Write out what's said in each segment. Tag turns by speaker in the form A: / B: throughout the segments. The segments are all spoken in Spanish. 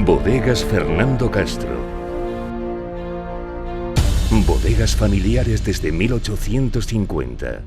A: Bodegas Fernando Castro. Bodegas familiares desde 1850.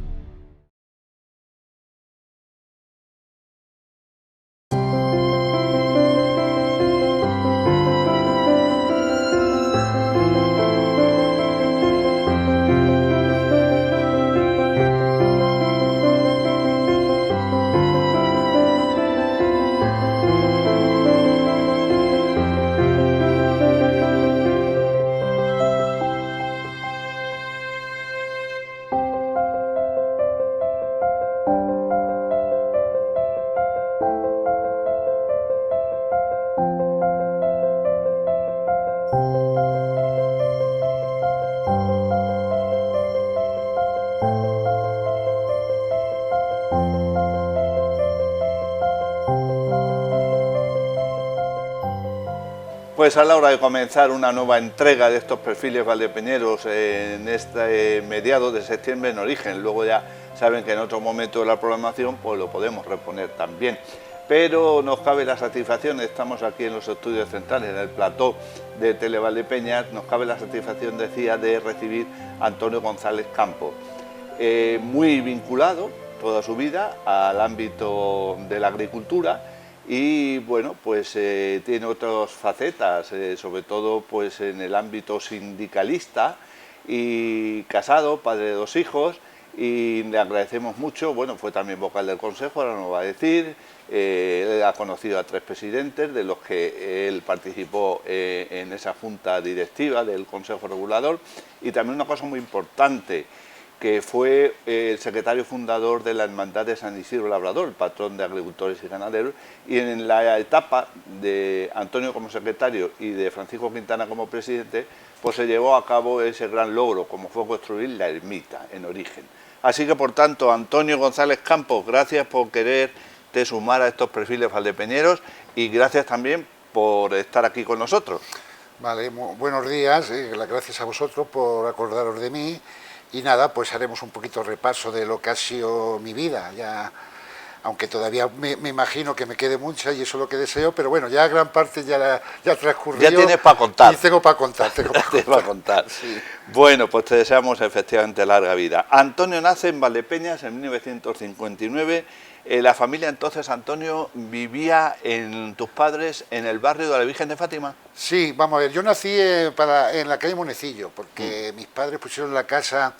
B: Pues a la hora de comenzar una nueva entrega de estos perfiles valdepeñeros en este mediados de septiembre en Origen. Luego ya saben que en otro momento de la programación pues lo podemos reponer también. Pero nos cabe la satisfacción, estamos aquí en los estudios centrales, en el plató de Televaldepeñas, nos cabe la satisfacción, decía, de recibir a Antonio González Campos. Muy vinculado toda su vida al ámbito de la agricultura. Y bueno, pues tiene otras facetas, sobre todo pues en el ámbito sindicalista, y casado, padre de 2 hijos, y le agradecemos mucho. Bueno, fue también vocal del Consejo, ahora nos va a decir. Él ha conocido a 3 presidentes, de los que él participó en esa junta directiva del Consejo Regulador, y también una cosa muy importante, que fue el secretario fundador de la Hermandad de San Isidro Labrador, el patrón de agricultores y ganaderos, y en la etapa de Antonio como secretario y de Francisco Quintana como presidente, pues se llevó a cabo ese gran logro, como fue construir la ermita en Origen. Así que, por tanto, Antonio González Campos, gracias por quererte sumar a estos perfiles valdepeñeros y gracias también por estar aquí con nosotros.
C: Vale, buenos días, gracias a vosotros por acordaros de mí. Y nada, pues haremos un poquito de repaso de lo que ha sido mi vida, ya, aunque todavía me imagino que me quede mucha y eso es lo que deseo, pero bueno, ya gran parte ya transcurrió.
B: Ya tienes para contar.
C: Y tengo para contar,
B: Sí. Bueno, pues te deseamos efectivamente larga vida. Antonio nace en Valdepeñas en 1959. La familia entonces, Antonio, vivía en tus padres en el barrio de la Virgen de Fátima.
C: Sí, vamos a ver, yo nací en la calle Monecillo, porque mis padres pusieron la casa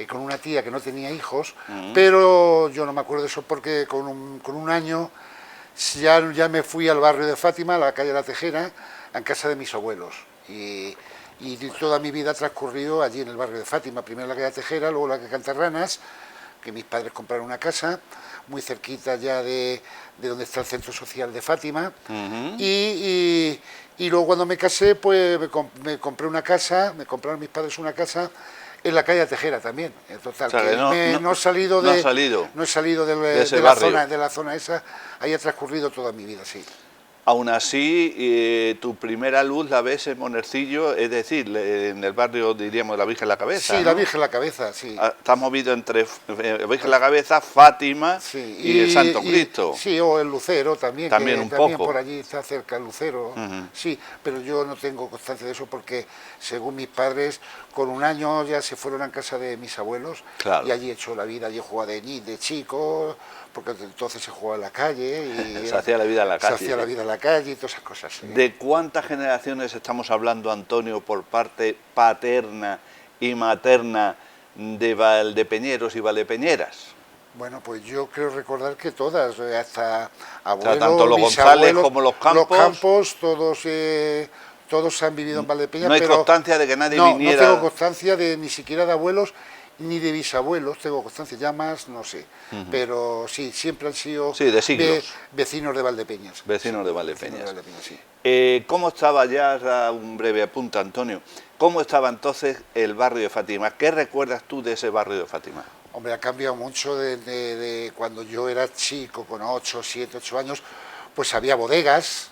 C: con una tía que no tenía hijos, pero yo no me acuerdo de eso porque con un año ya me fui al barrio de Fátima, a la calle La Tejera, en casa de mis abuelos. Y toda mi vida ha transcurrido allí en el barrio de Fátima, primero la calle La Tejera, luego la calle Cantarranas, que mis padres compraron una casa muy cerquita ya de donde está el centro social de Fátima, y luego cuando me casé pues me compré una casa, me compraron mis padres una casa en la calle Tejera también. En total, o sea, que no he salido de la zona esa, ahí ha transcurrido toda mi vida, sí.
B: Aún así, tu primera luz la ves en Monercillo, es decir, en el barrio, diríamos, la Virgen de la Cabeza.
C: Sí,
B: ¿no?
C: la Virgen de la Cabeza, sí.
B: Estás movido entre la Virgen de la Cabeza, Fátima, sí, y el Santo Cristo.
C: Sí, o el Lucero también.
B: También un poco.
C: Por allí está cerca el Lucero. Sí, pero yo no tengo constancia de eso porque, según mis padres, con un año ya se fueron a casa de mis abuelos. Claro. Y allí he hecho la vida. Yo jugaba de chico, porque entonces se jugaba en la calle. Y
B: se hacía la vida en la calle.
C: Se hacía la vida en la calle y todas esas cosas. ¿Sí?
B: ¿De cuántas generaciones estamos hablando, Antonio, por parte paterna y materna de valdepeñeros y valdepeñeras?
C: Bueno, pues yo creo recordar que todas, hasta abuelos,
B: o sea, tanto los González como los Campos.
C: Los Campos, todos han vivido en Valdepeñas.
B: No hay constancia de que nadie viniera.
C: No tengo constancia ni siquiera de abuelos ni de bisabuelos, tengo constancia, ya más, no sé. Pero sí, siempre han sido
B: de siglos.
C: Vecinos de Valdepeñas.
B: Vecinos de Valdepeñas.
C: Vecinos de Valdepeñas, sí.
B: ¿Cómo estaba, ya un breve apunte, Antonio, cómo estaba entonces el barrio de Fátima? ¿Qué recuerdas tú de ese barrio de Fátima?
C: Hombre, ha cambiado mucho de cuando yo era chico, con 7, 8 años, pues había bodegas,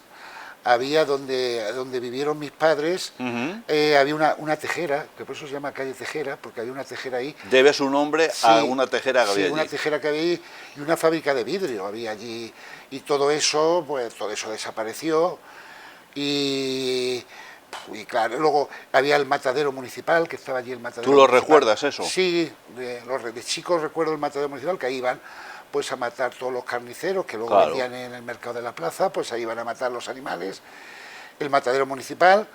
C: había donde vivieron mis padres, había una tejera, que por eso se llama calle Tejera, porque había una tejera ahí.
B: Debe su nombre a una tejera que había allí.
C: Sí, una tejera que había ahí y una fábrica de vidrio había allí, y todo eso desapareció. Y claro, luego había el matadero municipal, que estaba allí el matadero
B: ¿Tú lo
C: municipal.
B: recuerdas eso?
C: Sí, de chico recuerdo el matadero municipal, que ahí iban pues a matar todos los carniceros que luego
B: Claro.
C: vendían en el mercado de la plaza, pues ahí iban a matar los animales, el matadero municipal,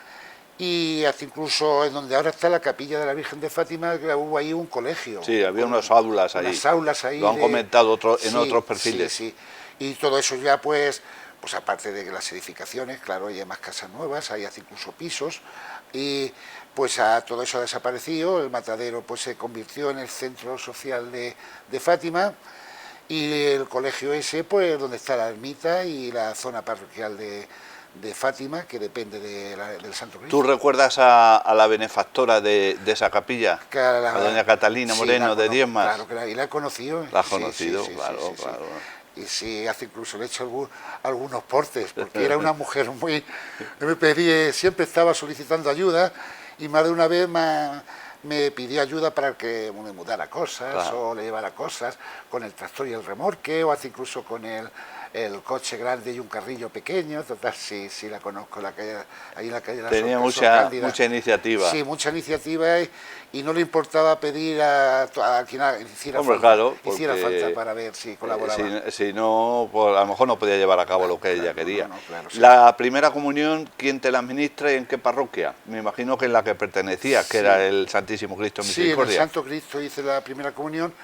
C: y hasta incluso en donde ahora está la capilla de la Virgen de Fátima, que hubo ahí un colegio.
B: Sí, había unas aulas ahí.
C: Unas aulas ahí.
B: Lo han comentado en
C: Sí,
B: otros perfiles.
C: Sí, sí. Y todo eso ya pues aparte de las edificaciones, claro, hay más casas nuevas, hay hasta incluso pisos, y pues todo eso ha desaparecido, el matadero pues se convirtió en el centro social de Fátima, y el colegio ese, pues donde está la ermita y la zona parroquial de Fátima, que depende del Santo Cristo.
B: ¿Tú recuerdas a la benefactora de esa capilla? A doña Catalina
C: Sí,
B: Moreno de Diezmas.
C: Claro, y la he conocido.
B: La has conocido, claro.
C: Y sí, hace incluso le he hecho algunos portes, porque era una mujer muy... Me pedí, siempre estaba solicitando ayuda, y más de una vez me pidió ayuda para que me mudara cosas,
B: claro,
C: o le llevara cosas con el tractor y el remorque, o hasta incluso con el coche grande y un carrillo pequeño. Total, sí la conozco, ahí en la calle de la
B: Tenía
C: Sor
B: mucha iniciativa.
C: Sí, mucha iniciativa, y no le importaba pedir a quien hiciera
B: Hombre,
C: falta,
B: claro,
C: hiciera falta para ver si colaboraba.
B: Si no, pues a lo mejor no podía llevar a cabo lo que ella quería.
C: Claro, sí.
B: La primera comunión, ¿quién te la administra y en qué parroquia? Me imagino que en la que pertenecía, que era el Santísimo Cristo Misericordia.
C: Sí, en el Santo Cristo hice la primera comunión,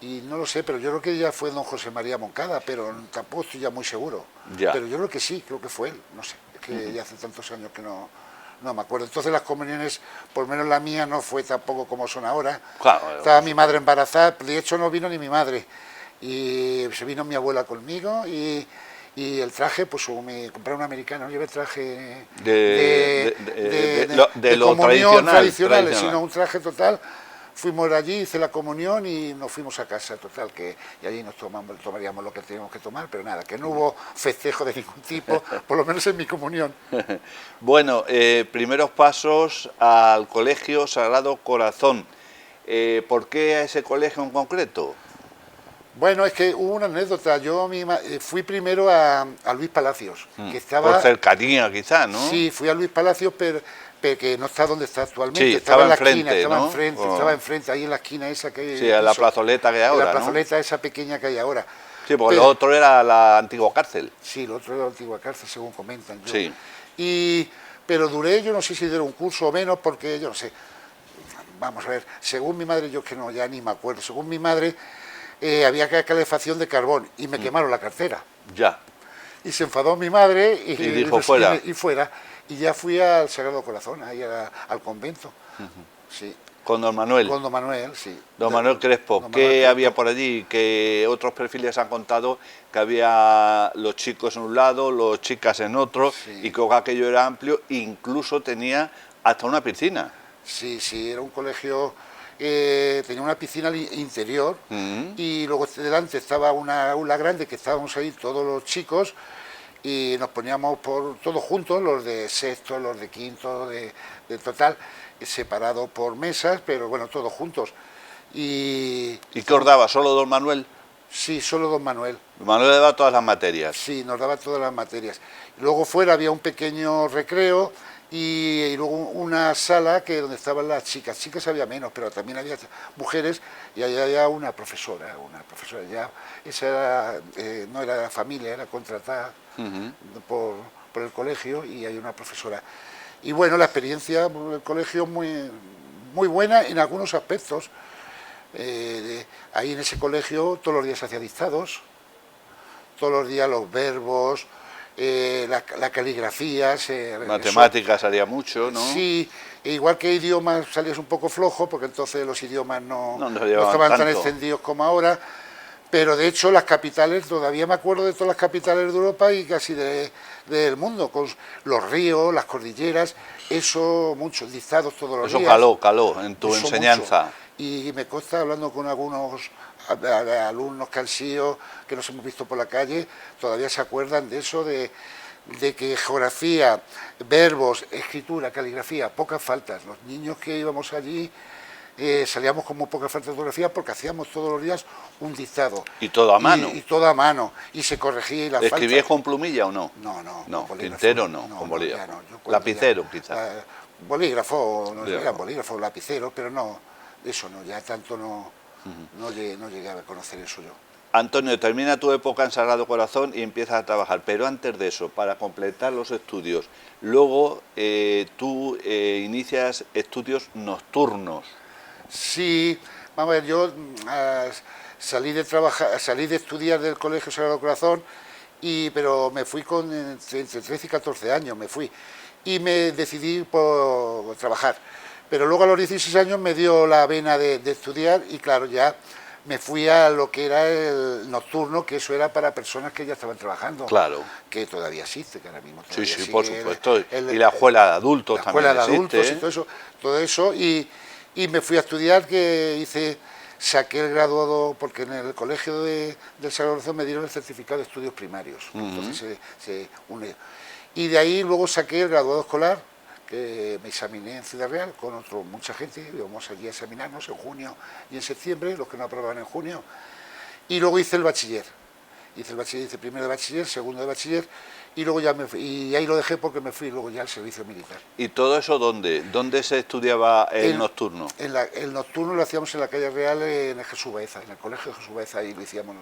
C: y no lo sé, pero yo creo que ya fue don José María Moncada, pero tampoco estoy ya muy seguro.
B: Ya.
C: Pero yo creo que sí, creo que fue él, no sé, es que ya hace tantos años que no me acuerdo. Entonces las comuniones, por lo menos la mía, no fue tampoco como son ahora.
B: Claro,
C: estaba mi madre embarazada, de hecho no vino ni mi madre, y se vino mi abuela conmigo, y el traje, pues me compré un americano, llevé traje
B: de lo
C: comunión
B: tradicional.
C: sino un traje total. Fuimos allí, hice la comunión y nos fuimos a casa, total, y allí nos tomaríamos lo que teníamos que tomar, pero nada, que no hubo festejo de ningún tipo, por lo menos en mi comunión.
B: Bueno, primeros pasos al Colegio Sagrado Corazón. ¿Por qué a ese colegio en concreto?
C: Bueno, es que hubo una anécdota. Yo fui primero a Luis Palacios, que estaba...
B: Por cercanía, quizás, ¿no?
C: Sí, fui a Luis Palacios, pero que no está donde está actualmente.
B: Sí,
C: estaba en la
B: enfrente,
C: esquina, estaba
B: ¿no?
C: estaba enfrente, ahí en la esquina esa que hay.
B: Sí, a la plazoleta que hay ahora,
C: la plazoleta esa pequeña que hay ahora.
B: Sí, porque lo otro era la antigua cárcel.
C: Sí, lo otro era la antigua cárcel, según comentan.
B: Sí.
C: Pero duré, yo no sé si dieron un curso o menos, porque yo no sé. Vamos a ver, según mi madre, yo que no, ya ni me acuerdo, según mi madre, había calefacción de carbón y me quemaron la cartera.
B: Ya.
C: Y se enfadó mi madre y
B: dijo fuera.
C: Y fuera. Y ya fui al Sagrado Corazón, ahí al convento. Sí.
B: Con don Manuel.
C: Con don Manuel, sí.
B: Don Manuel Crespo.
C: Don
B: ¿Qué
C: Manuel Crespo.
B: había por allí? Que otros perfiles han contado que había los chicos en un lado, los chicas en otro,
C: Sí.
B: y que aquello era amplio, incluso tenía hasta una piscina.
C: Sí, era un colegio, tenía una piscina interior, y luego delante estaba una aula grande que estábamos ahí todos los chicos, y nos poníamos todos juntos, los de sexto, los de quinto, de total, separados por mesas, pero bueno, todos juntos.
B: ¿Y qué os daba? ¿Solo don Manuel?
C: Sí, solo don Manuel.
B: Don Manuel le daba todas las materias.
C: Sí, nos daba todas las materias. Luego fuera había un pequeño recreo, y luego una sala donde estaban las chicas. Chicas había menos, pero también había mujeres, y allá había una profesora ya. Esa no era de la familia, era contratada por el colegio, y hay una profesora. Y bueno, la experiencia del colegio muy buena en algunos aspectos. Ahí en ese colegio todos los días hacía dictados, todos los días los verbos, la caligrafía.
B: Matemáticas haría mucho, ¿no?
C: Sí, igual que idiomas salías un poco flojo, porque entonces los idiomas no
B: llevaban
C: estaban tan
B: tanto.
C: extendidos como ahora, pero de hecho las capitales, todavía me acuerdo de todas las capitales de Europa y casi del mundo, con los ríos, las cordilleras, eso, muchos dictados todos los días.
B: Eso caló en tu
C: Eso
B: enseñanza.
C: mucho. Y me consta, hablando con algunos alumnos que han sido, que nos hemos visto por la calle, todavía se acuerdan de eso, de que geografía, verbos, escritura, caligrafía, pocas faltas. Los niños que íbamos allí salíamos con muy poca falta de ortografía porque hacíamos todos los días un dictado.
B: Y todo a mano.
C: Y todo a mano. Y se corregía y las faltas.
B: ¿Escribías con plumilla o no?
C: No,
B: con tintero no, con bolígrafo. Lapicero, quizás.
C: Bolígrafo, no era bolígrafo, lapicero, pero no, eso no, ya tanto no llegué a conocer eso yo.
B: Antonio, termina tu época en Sagrado Corazón y empiezas a trabajar, pero antes de eso, para completar los estudios, luego tú inicias estudios nocturnos.
C: Sí, vamos a ver, yo salí de estudiar del Colegio Sagrado Corazón, pero me fui entre 13 y 14 años, me fui, y me decidí por trabajar. Pero luego a los 16 años me dio la vena de estudiar y claro, ya me fui a lo que era el nocturno, que eso era para personas que ya estaban trabajando.
B: Claro.
C: Que todavía existe, que ahora mismo
B: Sí,
C: sigue
B: por supuesto. Y la escuela de adultos también
C: existe. La escuela de
B: existe,
C: adultos y todo eso. Y me fui a estudiar, saqué el graduado, porque en el colegio del Sagrado Corazón me dieron el certificado de estudios primarios. Entonces se une. Y de ahí luego saqué el graduado escolar, que me examiné en Ciudad Real con mucha gente, íbamos allí a examinarnos en junio y en septiembre, los que no aprobaban en junio, y luego hice el bachiller, hice primero de bachiller, segundo de bachiller, y luego ya y ahí lo dejé porque me fui luego ya al servicio militar.
B: ¿Y todo eso dónde? ¿Dónde se estudiaba el nocturno?
C: El nocturno lo hacíamos en la calle Real, en el Jesús Baeza, en el colegio de Jesús Baeza, ahí lo hacíamos,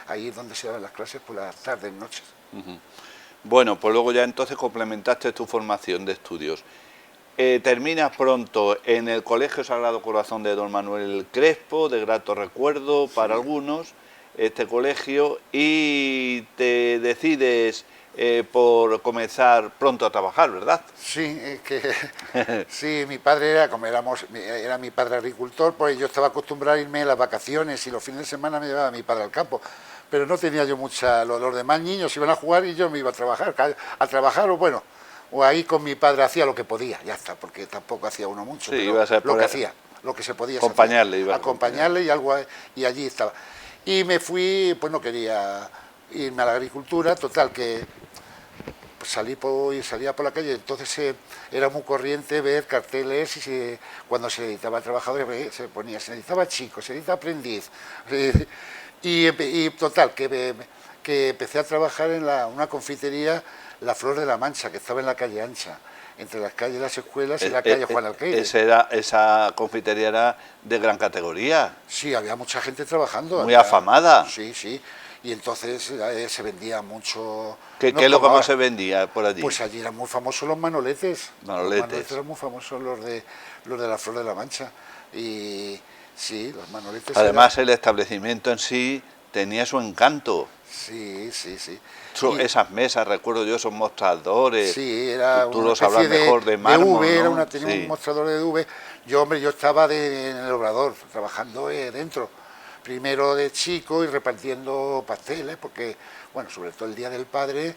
C: ahí es donde se daban las clases por las tardes, noches.
B: Bueno, pues luego ya entonces complementaste tu formación de estudios. Terminas pronto en el Colegio Sagrado Corazón de Don Manuel Crespo, de grato recuerdo para algunos, este colegio, y te decides por comenzar pronto a trabajar, ¿verdad?
C: Sí, es que sí, mi padre era mi padre agricultor, pues yo estaba acostumbrado a irme en las vacaciones y los fines de semana me llevaba mi padre al campo. Pero no tenía yo los demás niños iban a jugar y yo me iba a trabajar o ahí con mi padre hacía lo que podía, ya está, porque tampoco hacía uno mucho,
B: sí,
C: pero
B: iba a ser
C: lo que hacía, lo que se podía
B: acompañarle
C: y algo, y allí estaba. Y me fui, pues no quería irme a la agricultura, total que salía por la calle, entonces era muy corriente ver carteles y cuando se necesitaba trabajadores se necesitaba chico, se necesitaba aprendiz. Y total, que empecé a trabajar en una confitería, La Flor de la Mancha, que estaba en la calle Ancha, entre las calles de las escuelas y la calle Juan Alcaide.
B: Esa confitería era de gran categoría.
C: Sí, había mucha gente trabajando.
B: Muy afamada.
C: Sí, sí. Y entonces se vendía mucho...
B: ¿Qué es lo que más se vendía por allí?
C: Pues allí eran muy famosos los manoletes.
B: Manoletes.
C: Los manoletes eran muy famosos los de La Flor de la Mancha. Y sí, los manoletes...
B: Además el establecimiento en sí tenía su encanto.
C: Sí.
B: Esas mesas, recuerdo yo, esos mostradores.
C: Sí, era
B: tú lo sabrás mejor, de mármol, ¿no?
C: Tenía un mostrador de V. Yo estaba en el obrador, trabajando dentro. Primero de chico y repartiendo pasteles, porque, bueno, sobre todo el Día del Padre,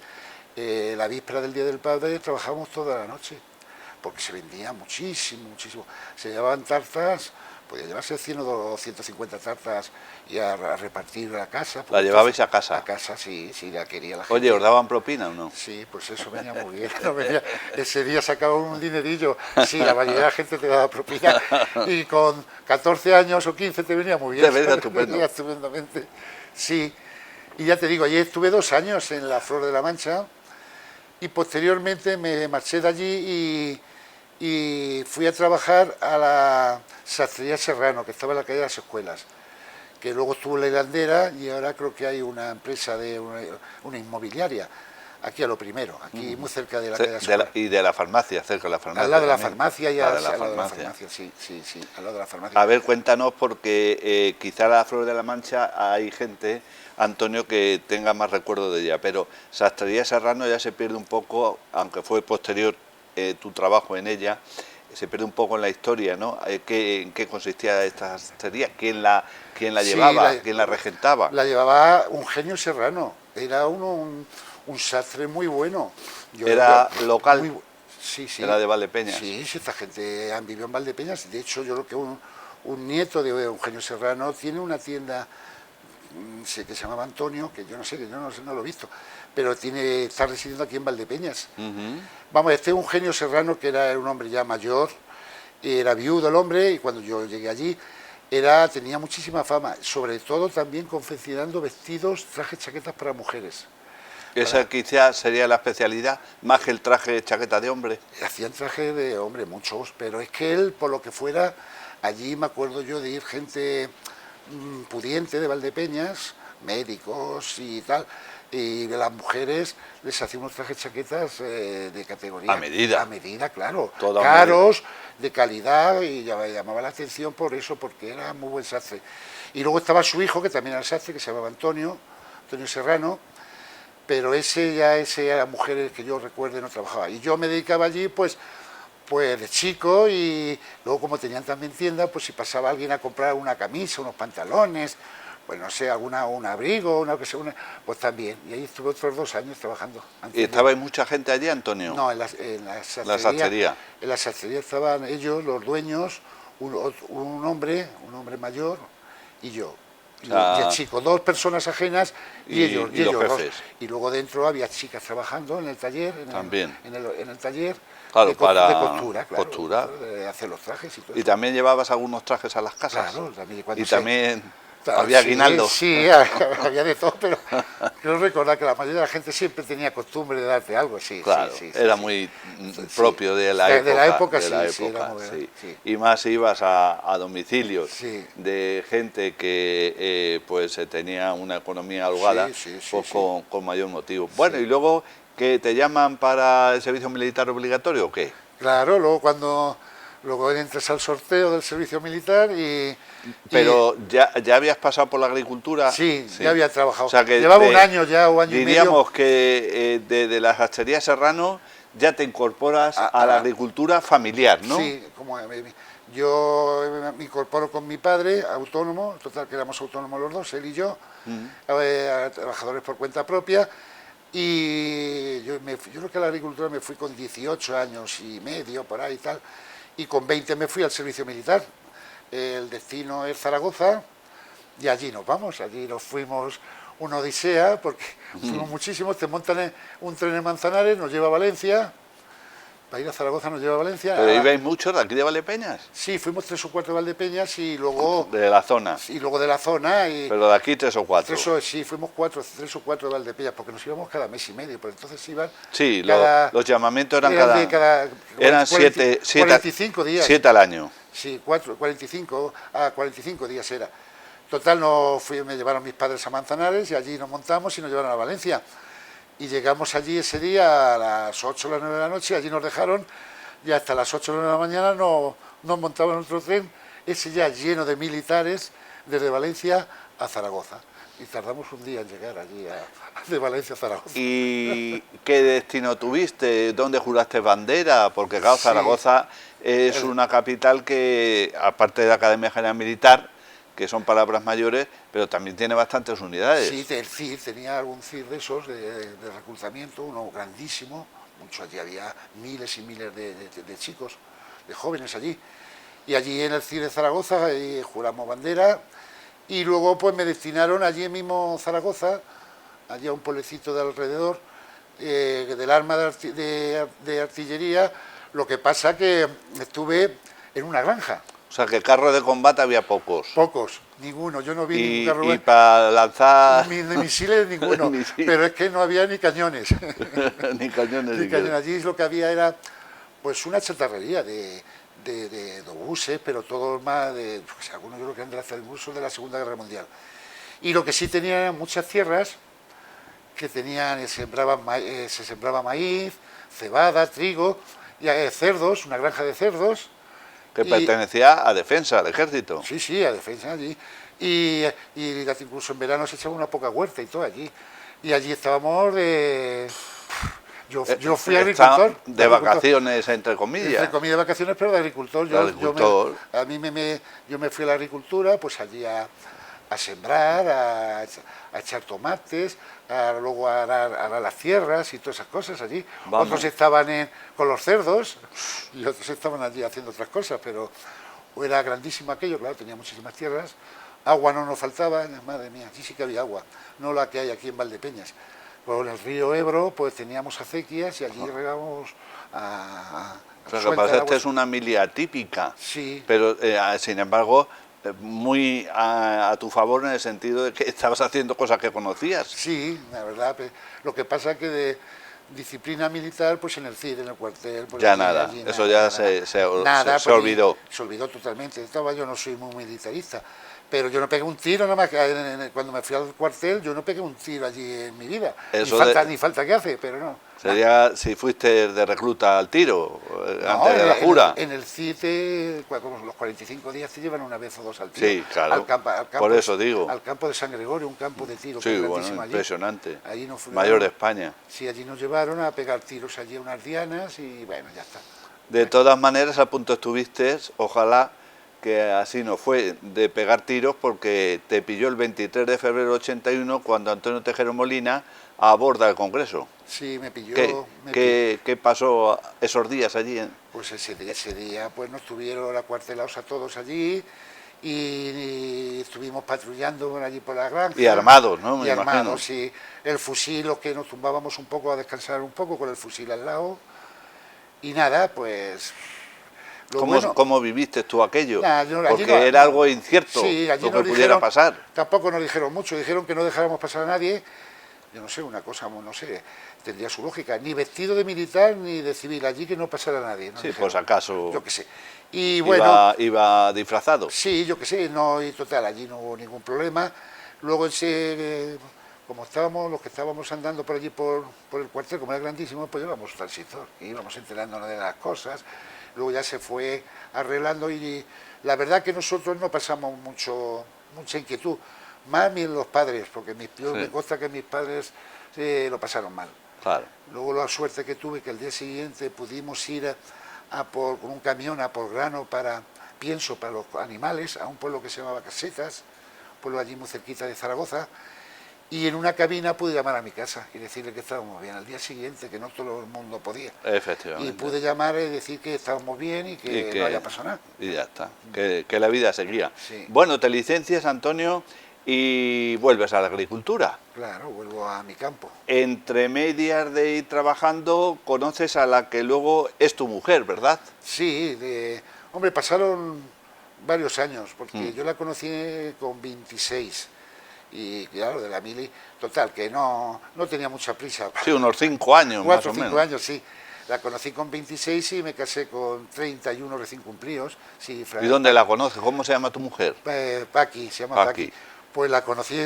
C: la víspera del Día del Padre, trabajábamos toda la noche, porque se vendía muchísimo. Se llevaban tartas, podía llevarse 100 o 150 tartas y a repartir a la casa.
B: ¿La llevabais a casa?
C: A casa, sí, la quería la gente.
B: Oye, ¿os daban propina o no?
C: Sí, pues eso venía muy bien. Ese día sacaba un dinerillo, sí, la mayoría de la gente te daba propina y con 14 años o 15 te venía muy bien.
B: Te venía estupendo.
C: Venía estupendamente, sí. Y ya te digo, allí estuve 2 años en La Flor de la Mancha y posteriormente me marché de allí y fui a trabajar a la Sastrería Serrano, que estaba en la calle de las Escuelas, que luego estuvo en la Hilandera y ahora creo que hay una empresa de una inmobiliaria, aquí a lo primero, aquí muy cerca de la calle de las Escuelas.
B: Y de la farmacia, cerca de la farmacia.
C: Al lado de la
B: también.
C: farmacia y
B: al
C: al
B: lado
C: lado de la farmacia, sí, al lado de la farmacia.
B: A ver, cuéntanos, porque quizá la Flor de la Mancha hay gente, Antonio, que tenga más recuerdo de ella, pero Sastrería Serrano ya se pierde un poco, aunque fue posterior tu trabajo en ella, se pierde un poco en la historia, ¿no? ¿En qué consistía esta sastrería? ¿Quién la llevaba? ¿Quién la regentaba?
C: La llevaba un genio Serrano, era un sastre muy bueno.
B: ¿Era local?
C: Sí.
B: ¿Era de Valdepeñas?
C: Sí, esta gente vivió en Valdepeñas. De hecho, yo creo que un nieto de Eugenio Serrano tiene una tienda que se llamaba Antonio, que yo no lo he visto, pero está residiendo aquí en Valdepeñas. Vamos, este Eugenio Serrano, que era un hombre ya mayor, era viudo el hombre, y cuando yo llegué allí tenía muchísima fama, sobre todo también confeccionando vestidos, trajes, chaquetas para mujeres.
B: Esa quizás sería la especialidad, más que el traje chaqueta de hombre.
C: Hacían trajes de hombre, muchos, pero es que él, por lo que fuera, allí me acuerdo yo de ir gente pudiente de Valdepeñas, médicos y tal, y de las mujeres les hacía unos trajes chaquetas de categoría.
B: A medida.
C: A medida, claro.
B: Toda
C: caros, de calidad, y llamaba la atención por eso, porque era muy buen sastre. Y luego estaba su hijo, que también era sastre, que se llamaba Antonio Serrano, pero ese era mujeres que yo recuerde no trabajaba. Y yo me dedicaba allí, pues de chico, y luego como tenían también tienda, pues si pasaba alguien a comprar una camisa, unos pantalones, pues no sé, un abrigo, pues también. Y ahí estuve otros 2 años trabajando.
B: ¿Y estaba mucha gente allí, Antonio?
C: No, en la
B: sastrería.
C: En la sastrería estaban ellos, los dueños, un hombre mayor y yo. Y el chico, 2 personas ajenas y ellos
B: los
C: dos.
B: jefes.
C: Y luego dentro había chicas trabajando en el taller,
B: también.
C: En el taller
B: claro,
C: de costura, claro,
B: costura.
C: De hacer los trajes y todo.
B: ¿Y también llevabas algunos trajes a las casas?
C: Claro, también.
B: Y también había aguinaldo.
C: Sí, había de todo, pero quiero recordar que la mayoría de la gente siempre tenía costumbre de darte algo, sí.
B: Claro, era muy propio de la época.
C: De la época,
B: sí. Y más ibas a domicilios de gente que pues tenía una economía holgada, con mayor motivo. Bueno, y luego, ¿que te llaman para el servicio militar obligatorio o qué?
C: Claro, luego entras al sorteo del servicio militar
B: Pero ya habías pasado por la agricultura.
C: Sí, ya había trabajado.
B: O sea que
C: llevaba un año ya, o año y medio.
B: Diríamos que de la sastrería Serrano ya te incorporas a la agricultura familiar, ¿no?
C: Sí, yo me incorporo con mi padre, autónomo, total que éramos autónomos los dos, él y yo, trabajadores por cuenta propia, y yo creo que a la agricultura me fui con 18 años y medio, por ahí y tal, y con 20 me fui al servicio militar. El destino es Zaragoza y allí nos vamos, allí nos fuimos una odisea porque fuimos muchísimos, te montan un tren en Manzanares, nos lleva a Valencia, para ir a Zaragoza nos lleva a Valencia.
B: ¿Pero ibais muchos de aquí de Valdepeñas?
C: Sí, fuimos 3 o 4 de Valdepeñas y luego...
B: De la zona.
C: Y luego de la zona.
B: Pero de aquí 3 o 4.
C: Sí, fuimos 3 o 4 de Valdepeñas, porque nos íbamos cada mes y medio, pero entonces iban...
B: Sí, los llamamientos eran eran
C: 45 días.
B: 7 al año.
C: Sí, 45 días era. Total, me llevaron mis padres a Manzanares y allí nos montamos y nos llevaron a Valencia. Y llegamos allí ese día a las 8 o las 9 de la noche, allí nos dejaron y hasta las 8 o 9 de la mañana nos montaban en otro tren, ese ya lleno de militares, desde Valencia a Zaragoza. Y tardamos un día en llegar allí de Valencia a Zaragoza.
B: ¿Y qué destino tuviste? ¿Dónde juraste bandera? Porque claro, Zaragoza es una capital que, aparte de la Academia General Militar, que son palabras mayores, pero también tiene bastantes unidades.
C: Sí, el CIR, tenía algún CIR de esos, de reclutamiento, uno grandísimo, allí había miles y miles de chicos, de jóvenes allí. Y allí en el CIR de Zaragoza juramos bandera, y luego pues me destinaron allí mismo Zaragoza, allí a un pueblecito de alrededor, del arma de artillería. Lo que pasa que estuve en una granja.
B: O sea, que carros de combate había pocos.
C: Pocos, ninguno. Yo no vi ningún carro.
B: Y para lanzar...
C: Ni misiles, ninguno. Pero es que no había ni cañones.
B: Ni cañones.
C: Ni cañones. Allí lo que había era pues una chatarrería de obuses, pero todos más pues, algunos yo creo que eran de la uso de la Segunda Guerra Mundial. Y lo que sí tenían eran muchas tierras que tenían, se sembraba maíz, cebada, trigo, y cerdos, una granja de cerdos.
B: Que pertenecía a defensa, al ejército.
C: Sí, a defensa allí. Y incluso en verano se echaba una poca huerta y todo allí. Y allí estábamos Yo fui agricultor.
B: De vacaciones, entre comillas.
C: Entre comillas, vacaciones, pero de agricultor. Yo me fui a la agricultura, pues allí a sembrar, a echar tomates, luego a arar las tierras y todas esas cosas allí.
B: Vamos.
C: Otros estaban con los cerdos y otros estaban allí haciendo otras cosas, pero era grandísimo aquello, claro, tenía muchísimas tierras. Agua no nos faltaba, madre mía, aquí sí que había agua, no la que hay aquí en Valdepeñas. Por el río Ebro pues teníamos acequias y allí regábamos a
B: O sea, que
C: suelta el
B: pasaste
C: agua.
B: es una milia típica,
C: Sí,
B: pero sin embargo muy a tu favor en el sentido de que estabas haciendo cosas que conocías.
C: sí, la verdad. Lo que pasa que de disciplina militar, pues en el CID, en el cuartel... Pues
B: Ya
C: allí-
B: nada,
C: allí
B: eso ya
C: nada,
B: se
C: pues,
B: olvidó.
C: Se olvidó totalmente. Yo no soy muy militarista, pero yo no pegué un tiro, nada más que cuando me fui al cuartel, yo no pegué un tiro allí en mi vida.
B: Eso
C: Ni falta que hace, pero no.
B: Sería si fuiste de recluta al tiro,
C: No,
B: antes de la jura.
C: En el CID, como los 45 días te llevan una vez o dos al tiro.
B: Sí, claro.
C: Al campo,
B: Por eso digo.
C: Al campo de San Gregorio, un campo de tiro que
B: Sí,
C: es
B: bueno,
C: grandísimo allí.
B: impresionante.
C: Allí nos fueron-
B: Mayor de España.
C: Sí, allí nos llevaron a pegar tiros allí a unas dianas y bueno, ya está.
B: De todas maneras, a punto estuviste, ojalá que así no fue, de pegar tiros, porque te pilló el 23 de febrero de 81 cuando Antonio Tejero Molina aborda el Congreso.
C: Sí, me pilló.
B: ¿Qué pasó esos días allí?
C: Pues ese día pues nos tuvieron acuartelados a todos allí y estuvimos patrullando por allí por la granja.
B: Y armados, ¿no? Me
C: Y
B: imagino.
C: armados, sí. El fusil, los que nos tumbábamos un poco a descansar un poco con el fusil al lado. Y nada, pues...
B: ¿Cómo viviste tú aquello?
C: Allí
B: Porque
C: no-
B: era algo incierto
C: Sí, allí
B: lo que
C: nos
B: pudiera
C: dijeron-
B: pasar.
C: Tampoco nos dijeron mucho, dijeron que no dejáramos pasar a nadie. Yo no sé, una cosa, no sé, tendría su lógica. Ni vestido de militar ni de civil, allí que no pasara nadie. nos
B: Sí,
C: dijeron.
B: pues acaso
C: Yo qué sé. Y bueno,
B: iba disfrazado.
C: sí, yo qué sé, no, y total, allí no hubo ningún problema. Luego como estábamos, los que estábamos andando por allí por el cuartel, como era grandísimo, pues llevamos un transistor, y íbamos enterándonos de las cosas. Luego ya se fue arreglando y la verdad que nosotros no pasamos mucha inquietud, más bien los padres, porque me consta que mis padres lo pasaron mal.
B: Claro.
C: Luego la suerte que tuve que el día siguiente pudimos ir con un camión a por grano para pienso para los animales a un pueblo que se llamaba Casetas, un pueblo allí muy cerquita de Zaragoza, y en una cabina pude llamar a mi casa y decirle que estábamos bien al día siguiente, que no todo el mundo podía.
B: Efectivamente.
C: Y pude llamar y decir que estábamos bien y que no había pasado nada.
B: Y ya está, que la vida seguía.
C: Sí.
B: Bueno, te licencias, Antonio, y vuelves a la agricultura.
C: Claro, vuelvo a mi campo.
B: Entre medias de ir trabajando, conoces a la que luego es tu mujer, ¿verdad?
C: Sí, hombre, pasaron varios años, porque yo la conocí con 26. Y claro, de la mili, total, que no tenía mucha prisa.
B: Sí, unos 5 años
C: 4 o
B: más o
C: 5
B: menos.
C: años, sí. La conocí con 26 y me casé con 31 recién cumplidos. Sí,
B: ¿Y dónde la conoces? ¿Cómo se llama tu mujer?
C: Paqui, se llama
B: Paqui.
C: Paqui. Pues la conocí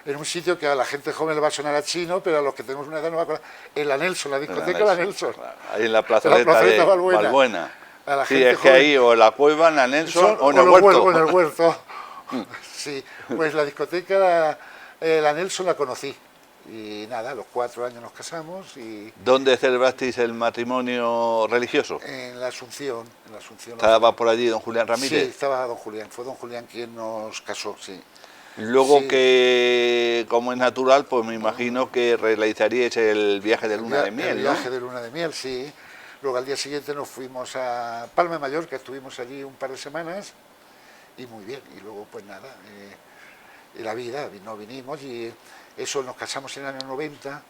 C: en un sitio que a la gente joven le va a sonar a chino, pero a los que tenemos una edad no va a acordar. En la Nelson, la discoteca La Nelson.
B: Ahí en la plazoleta de Valbuena.
C: A la
B: Sí,
C: gente
B: es que
C: joven.
B: ahí o en la cueva, en la Nelson o en el
C: los
B: huerto.
C: o en el huerto. Sí, pues la discoteca La Nelson la conocí. Y nada, a los 4 años nos casamos y
B: ¿Dónde celebrasteis el matrimonio religioso?
C: en la Asunción.
B: ¿Estaba por allí don Julián
C: Sí,
B: Ramírez?
C: estaba don Julián, fue don Julián quien nos casó, sí.
B: Luego
C: Sí.
B: que, como es natural, pues me imagino que realizaríais el viaje de luna de miel,
C: El
B: ¿no?
C: viaje de luna de miel, sí. Luego al día siguiente nos fuimos a Palma de Mallorca, estuvimos allí un par de semanas y muy bien. Y luego pues nada, la vida, no vinimos y eso nos casamos en el año 90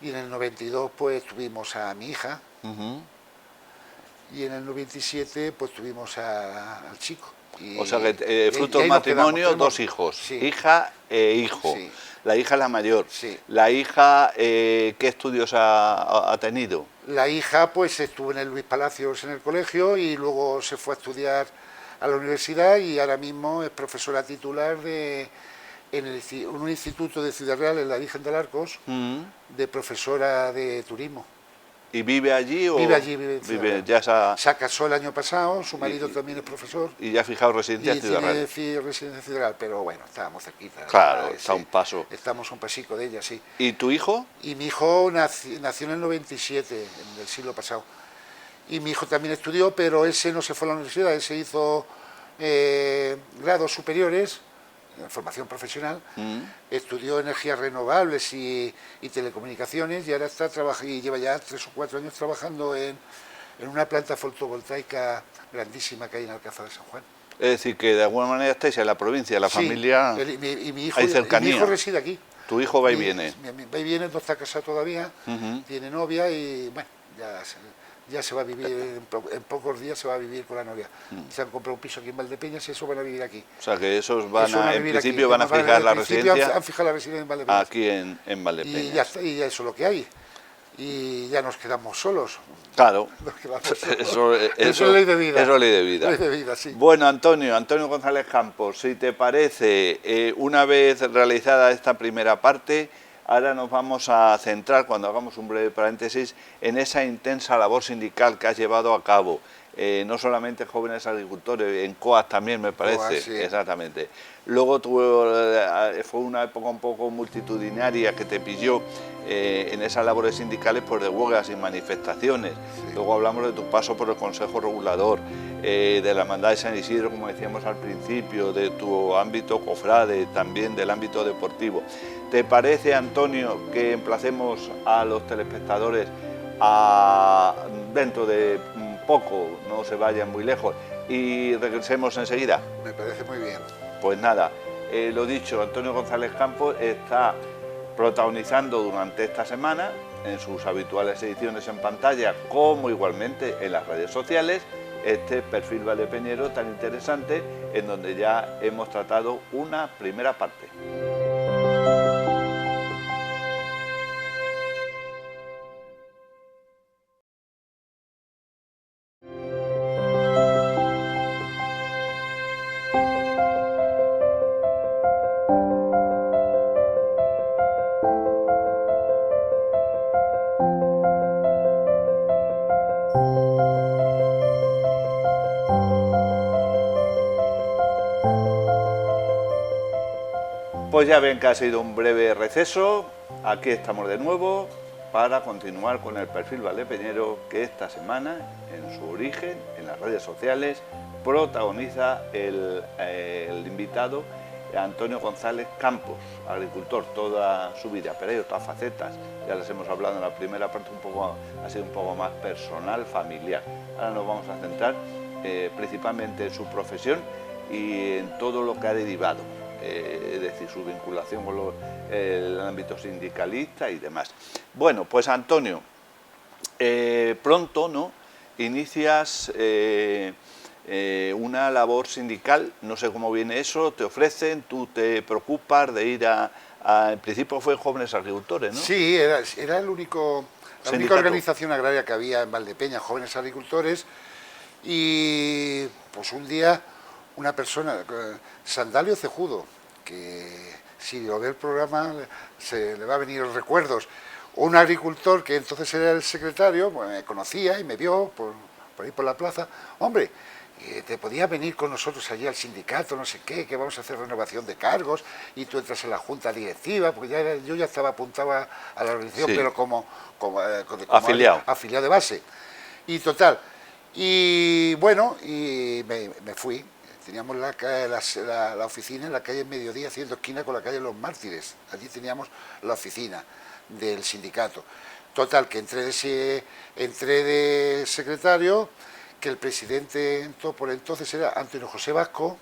C: y en el 92 pues tuvimos a mi hija
B: Ujú.
C: y en el 97 pues tuvimos al chico. Y,
B: O sea que
C: y
B: fruto
C: ahí
B: del
C: nos
B: matrimonio,
C: quedamos.
B: 2 hijos,
C: Sí.
B: hija e hijo.
C: Sí.
B: La hija es la mayor.
C: Sí.
B: La hija, ¿qué estudios ha tenido?
C: La hija pues estuvo en el Luis Palacios en el colegio y luego se fue a estudiar a la universidad y ahora mismo es profesora titular en un instituto de Ciudad Real, en la Virgen del Arcos, de profesora de turismo.
B: ¿Y vive allí o...?
C: Vive allí, vive en Ciudad Real.
B: Ya
C: Se casó el año pasado, su marido también es profesor
B: y ya ha fijado residencia
C: y
B: en Ciudad Real.
C: tiene residencia en Ciudad Real, pero bueno, estábamos cerquita.
B: Claro,
C: Sí,
B: está a un paso.
C: Estamos a un pasico de ella, sí.
B: ¿Y tu hijo?
C: Y mi hijo nació en el 97, en el siglo pasado. Y mi hijo también estudió, pero ese no se fue a la universidad, ese hizo grados superiores, formación profesional, estudió energías renovables y telecomunicaciones y ahora y lleva ya 3 o 4 años trabajando en una planta fotovoltaica grandísima que hay en Alcázar de San Juan.
B: Es decir, que de alguna manera estáis en la provincia, la
C: Sí,
B: familia...
C: y mi hijo,
B: hay
C: y mi
B: cercanía.
C: hijo reside aquí.
B: Tu hijo va y viene.
C: Va y viene, no está casado todavía, tiene novia y bueno, ya se va a vivir, en pocos días se va a vivir con la novia. Se han comprado un piso aquí en Valdepeñas y eso van a vivir aquí.
B: O sea que esos en principio
C: aquí.
B: van a fijar la residencia.
C: Han fijado la residencia en Valdepeñas.
B: Aquí en Valdepeñas.
C: Y ya está, y eso es lo que hay. Y ya nos quedamos solos.
B: Claro,
C: Eso es ley de vida.
B: Eso es ley de vida.
C: Ley de vida, sí.
B: Bueno, Antonio González Campos, si te parece, una vez realizada esta primera parte, ahora nos vamos a centrar, cuando hagamos un breve paréntesis, en esa intensa labor sindical que has llevado a cabo. No solamente jóvenes agricultores, en COAS también me parece,
C: COAS, sí.
B: Exactamente. Luego fue una época un poco multitudinaria que te pilló en esas labores sindicales de huelgas y manifestaciones. Sí. Luego hablamos de tu paso por el Consejo Regulador, de la Hermandad de San Isidro, como decíamos al principio, de tu ámbito cofrade, también del ámbito deportivo. ¿Te parece, Antonio, que emplacemos a los telespectadores dentro de poco, no se vayan muy lejos, y regresemos enseguida?
C: Me parece muy bien.
B: Pues nada, lo dicho, Antonio González Campos está protagonizando durante esta semana, en sus habituales ediciones en pantalla, como igualmente en las redes sociales, este perfil valdepeñero tan interesante, en donde ya hemos tratado una primera parte. Pues ya ven que ha sido un breve receso, aquí estamos de nuevo para continuar con el perfil valdepeñero que esta semana, en su origen, en las redes sociales, protagoniza el invitado Antonio González Campos, agricultor toda su vida, pero hay otras facetas, ya les hemos hablado en la primera parte, ha sido un poco más personal, familiar. Ahora nos vamos a centrar principalmente en su profesión y en todo lo que ha derivado. Es decir, su vinculación con el ámbito sindicalista y demás. Bueno, pues Antonio, pronto, ¿no?, inicias una labor sindical, no sé cómo viene eso, te ofrecen, tú te preocupas de ir en principio fue Jóvenes Agricultores, ¿no?
C: Sí, era la única organización agraria que había en Valdepeñas, Jóvenes Agricultores, y pues un día una persona, Sandalio Cejudo, que si lo ve el programa se le va a venir los recuerdos, un agricultor que entonces era el secretario, pues me conocía y me vio por ahí por la plaza, hombre, te podías venir con nosotros allí al sindicato, no sé qué, que vamos a hacer renovación de cargos y tú entras en la junta directiva, porque yo ya estaba apuntado a la organización, sí, pero como afiliado de base. Y total, y bueno, y me fui. Teníamos la oficina en la calle Mediodía, haciendo esquina con la calle Los Mártires. Allí teníamos la oficina del sindicato. Total, que entré de secretario, que el presidente por entonces era Antonio José Vasco,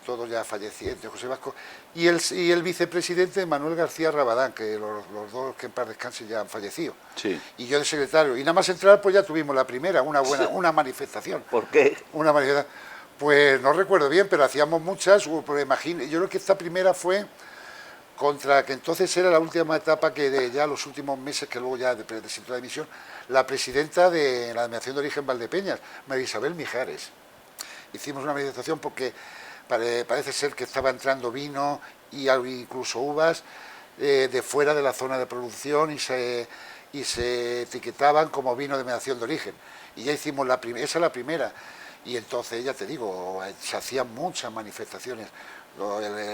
C: todos ya fallecidos, José Vasco, y el vicepresidente Manuel García Rabadán, que los dos que en paz descansen ya han fallecido. Sí. Y yo de secretario. Y nada más entrar, pues ya tuvimos la primera, una manifestación.
B: ¿Por qué?
C: Una manifestación. Pues no recuerdo bien, pero hacíamos muchas, pues imagino, yo creo que esta primera fue contra, que entonces era la última etapa que ya los últimos meses, que luego ya de centro de emisión, la presidenta de la Denominación de Origen Valdepeñas, María Isabel Mijares. Hicimos una manifestación porque parece ser que estaba entrando vino y incluso uvas de fuera de la zona de producción y se etiquetaban como vino de denominación de origen. Y ya hicimos esa es la primera. Y entonces, ya te digo, se hacían muchas manifestaciones.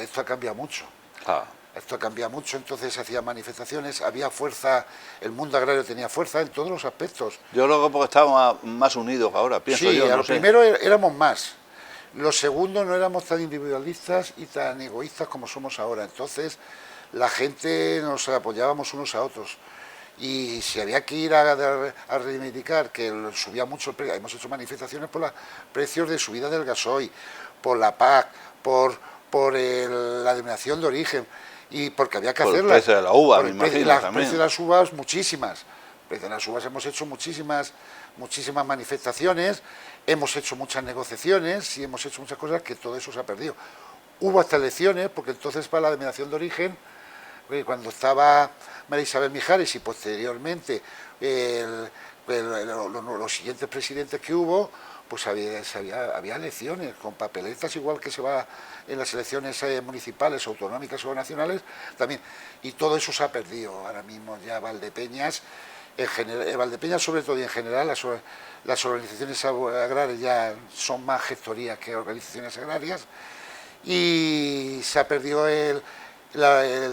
C: Esto ha cambiado mucho. Esto ha cambiado mucho, entonces se hacían manifestaciones, había fuerza, el mundo agrario tenía fuerza en todos los aspectos.
B: Yo creo que porque estábamos más unidos ahora, pienso yo.
C: Sí, lo primero éramos más. Lo segundo, no éramos tan individualistas y tan egoístas como somos ahora. Entonces, la gente nos apoyábamos unos a otros. Y si había que ir a reivindicar que subía mucho el precio, hemos hecho manifestaciones por los precios de subida del gasoil, por la PAC, por la denominación de origen, y porque había que
B: Por el
C: hacerlas.
B: precio de la uva,
C: Por
B: me
C: el precio-
B: imagino,
C: las
B: también.
C: precios de las uvas, muchísimas. Desde las uvas hemos hecho muchísimas manifestaciones, hemos hecho muchas negociaciones y hemos hecho muchas cosas que todo eso se ha perdido. Hubo hasta elecciones, porque entonces para la denominación de origen, cuando estaba María Isabel Mijares y posteriormente los siguientes presidentes que hubo, pues había elecciones con papeletas, igual que se va en las elecciones municipales, autonómicas o nacionales, también. Y todo eso se ha perdido. Ahora mismo ya Valdepeñas, Valdepeñas sobre todo y en general, las organizaciones agrarias ya son más gestorías que organizaciones agrarias, y se ha perdido el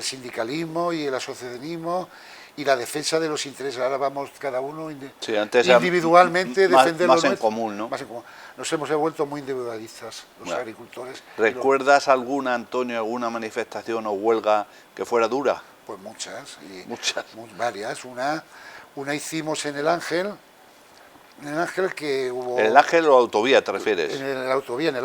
C: sindicalismo y el asociacionismo y la defensa de los intereses. Ahora vamos cada uno
B: Sí, antes era
C: individualmente defender
B: más
C: lo
B: en
C: nuestro.
B: común, ¿no?
C: Más en común. Nos hemos vuelto muy individualistas, los
B: Bueno.
C: agricultores.
B: ¿Recuerdas alguna, Antonio, alguna manifestación o huelga que fuera dura?
C: Pues muchas.
B: Muchas.
C: Varias. Una hicimos en el Ángel que hubo...
B: ¿El Ángel o la autovía te refieres?
C: En la autovía en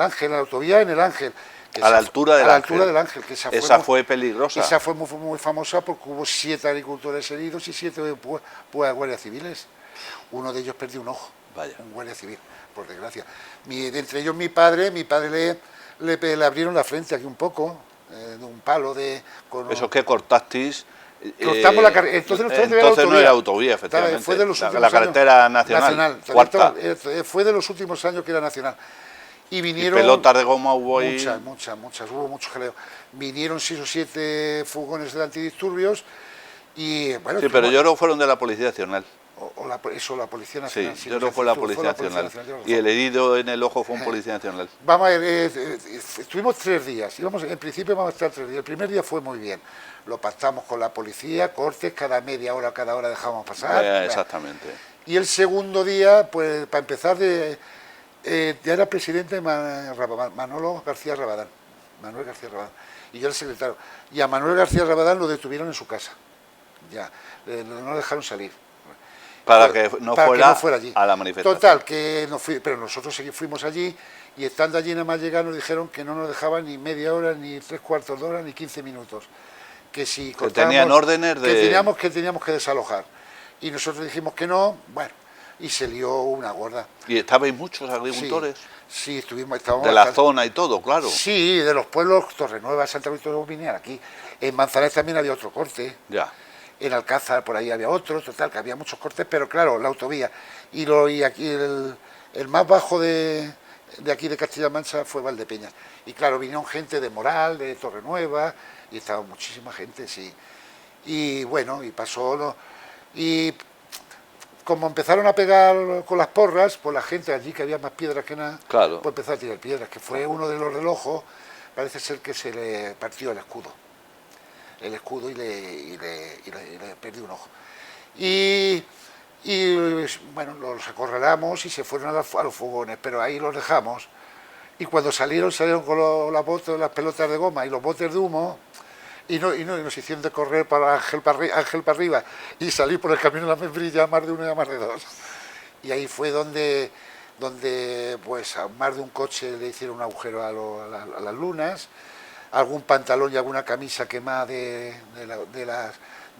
C: el Ángel. Que
B: A la altura del Ángel.
C: del Ángel, que
B: Esa fue peligrosa.
C: Esa fue muy famosa porque hubo 7 agricultores heridos y 7 guardias civiles. Uno de ellos perdió un ojo,
B: Vaya.
C: un guardia civil, por desgracia. Entre ellos mi padre le abrieron la frente aquí un poco, de un palo
B: ¿Eso que cortasteis?
C: Cortamos la carretera.
B: Entonces no era autovía, efectivamente.
C: Fue de los últimos
B: la carretera
C: años.
B: nacional. Cuarta.
C: Fue de los últimos años que era nacional. Y vinieron...
B: ¿Y pelotas de goma hubo ahí?
C: Muchas, hubo mucho jaleo. Vinieron 6 o 7 furgones de antidisturbios y bueno...
B: Sí, pero yo creo que fueron de la Policía Nacional.
C: la Policía Nacional.
B: Sí, yo creo que fue la Policía Nacional. Y el herido en el ojo fue un Policía Nacional.
C: Vamos a ver, estuvimos 3 días. En principio vamos a estar 3 días. El primer día fue muy bien. Lo pactamos con la policía, cortes, cada media hora, cada hora dejábamos pasar.
B: Exactamente.
C: Y el segundo día, pues para empezar, ya era presidente Manuel García Rabadán. Y yo era el secretario. Y a Manuel García Rabadán lo detuvieron en su casa. Ya, no lo dejaron salir.
B: Para que no fuera
C: allí.
B: A la manifestación.
C: Total, pero nosotros fuimos allí y estando allí nada más llegar nos dijeron que no nos dejaban ni media hora, ni 3/4 de hora, ni 15 minutos. Que si
B: que tenían órdenes de...
C: que teníamos que desalojar. Y nosotros dijimos que no, bueno, y se lió una gorda.
B: ¿Y estabais muchos agricultores?
C: Sí, estábamos...
B: De la zona y todo, claro.
C: Sí, de los pueblos, Torrenueva, Santa Cruz, todos vinieron aquí. En Manzanares también había otro corte.
B: Ya.
C: En Alcázar por ahí había otro, total, que había muchos cortes, pero claro, la autovía. Y aquí el más bajo de aquí de Castilla-La Mancha fue Valdepeñas. Y claro, vinieron gente de Moral, de Torrenueva, y estaba muchísima gente, sí. Y bueno, y pasó... Y como empezaron a pegar con las porras, pues la gente allí, que había más piedras que nada,
B: Claro.
C: pues empezó a tirar piedras, que fue uno de los del ojo, parece ser que se le partió el escudo y le perdió un ojo. Y bueno, los acorralamos y se fueron a los fogones, pero ahí los dejamos. Y cuando salieron con las pelotas de goma y los botes de humo, y nos hicieron de correr para Ángel para arriba y salir por el camino de la membrilla, más de uno y más de dos. Y ahí fue donde pues a más de un coche le hicieron un agujero a las lunas, algún pantalón y alguna camisa quemada de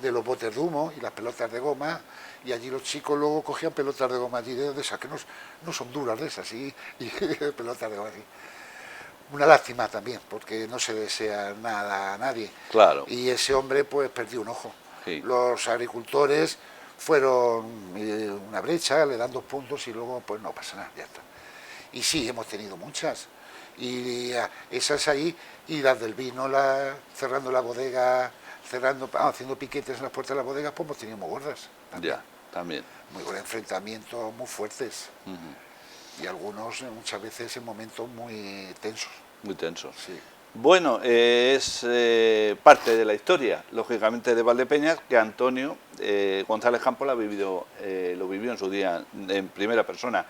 C: los botes de humo y las pelotas de goma, y allí los chicos luego cogían pelotas de goma allí de esas, que no son duras de esas, y pelotas de goma así. Una lástima también, porque no se desea nada a nadie.
B: Claro.
C: Y ese hombre pues perdió un ojo.
B: Sí.
C: Los agricultores fueron una brecha, le dan 2 puntos y luego pues no pasa nada, ya está. Y sí, hemos tenido muchas. Y esas ahí, y las del vino, cerrando la bodega, haciendo piquetes en las puertas de las bodegas, pues hemos tenido muy gordas. También.
B: Ya, también.
C: Muy buenos enfrentamientos, muy fuertes.
B: Uh-huh.
C: Y algunos muchas veces en momentos muy tensos.
B: Muy tensos.
C: Sí.
B: Bueno, es parte de la historia, lógicamente, de Valdepeñas, que Antonio González Campos lo vivió en su día en primera persona.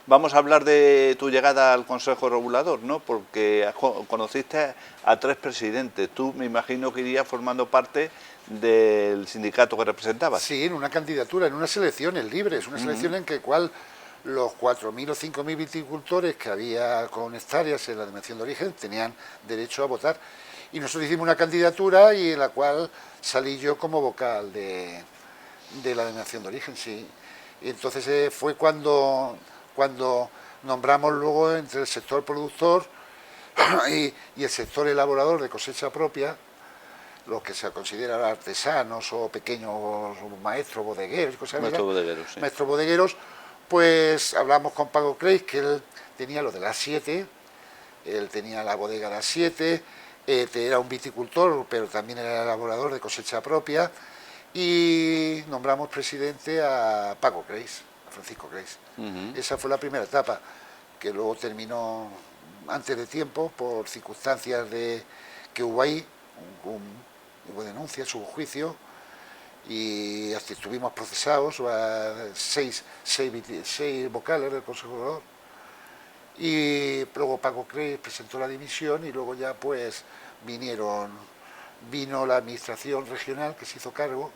B: Vamos a hablar de tu llegada al Consejo Regulador, ¿no? Porque conociste a 3 presidentes. Tú, me imagino que irías formando parte del sindicato que representabas.
C: Sí, en una candidatura, en unas elecciones libres, una selección en que los 4.000 o 5.000 viticultores que había con hectáreas en la denominación de origen tenían derecho a votar. Y nosotros hicimos una candidatura y en la cual salí yo como vocal de la denominación de origen, sí. Y entonces fue cuando nombramos luego entre el sector productor y el sector elaborador de cosecha propia, los que se consideran artesanos o pequeños maestros bodegueros, cosas
B: Maestros bodegueros, sí.
C: maestros bodegueros, pues hablamos con Paco Creis, que él tenía lo de las 7, él tenía la bodega de las 7, era un viticultor, pero también era elaborador de cosecha propia, y nombramos presidente a Paco Creis, a Francisco Creis. Esa fue la primera etapa, que luego terminó antes de tiempo por circunstancias que hubo ahí, hubo denuncias, hubo juicio, y hasta estuvimos procesados a seis vocales del Consejo Regulador. Y luego Paco Creis presentó la dimisión y luego ya pues vino la administración regional que se hizo cargo,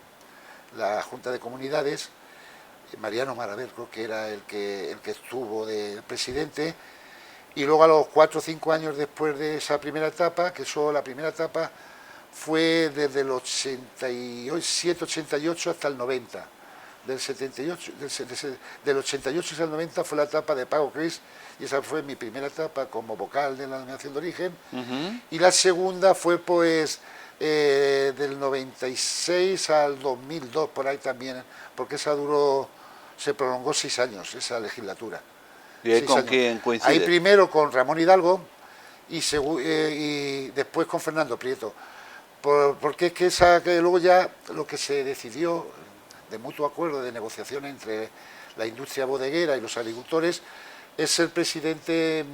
C: la Junta de Comunidades, Mariano Maraver creo que era el que estuvo de presidente, y luego a los 4 o 5 años después de esa primera etapa, que eso, la primera etapa fue desde el 87-88 hasta el 90. Del 88 hasta el 90 fue la etapa de Paco Creis, y esa fue mi primera etapa como vocal de la denominación de origen. Y la segunda fue pues del 96 al 2002, por ahí también, porque esa se prolongó 6 años, esa legislatura.
B: ¿Y ahí con quién coincide?
C: Ahí primero con Ramón Hidalgo y después con Fernando Prieto. Porque es que luego ya lo que se decidió de mutuo acuerdo, de negociación entre la industria bodeguera y los agricultores, es ser presidente,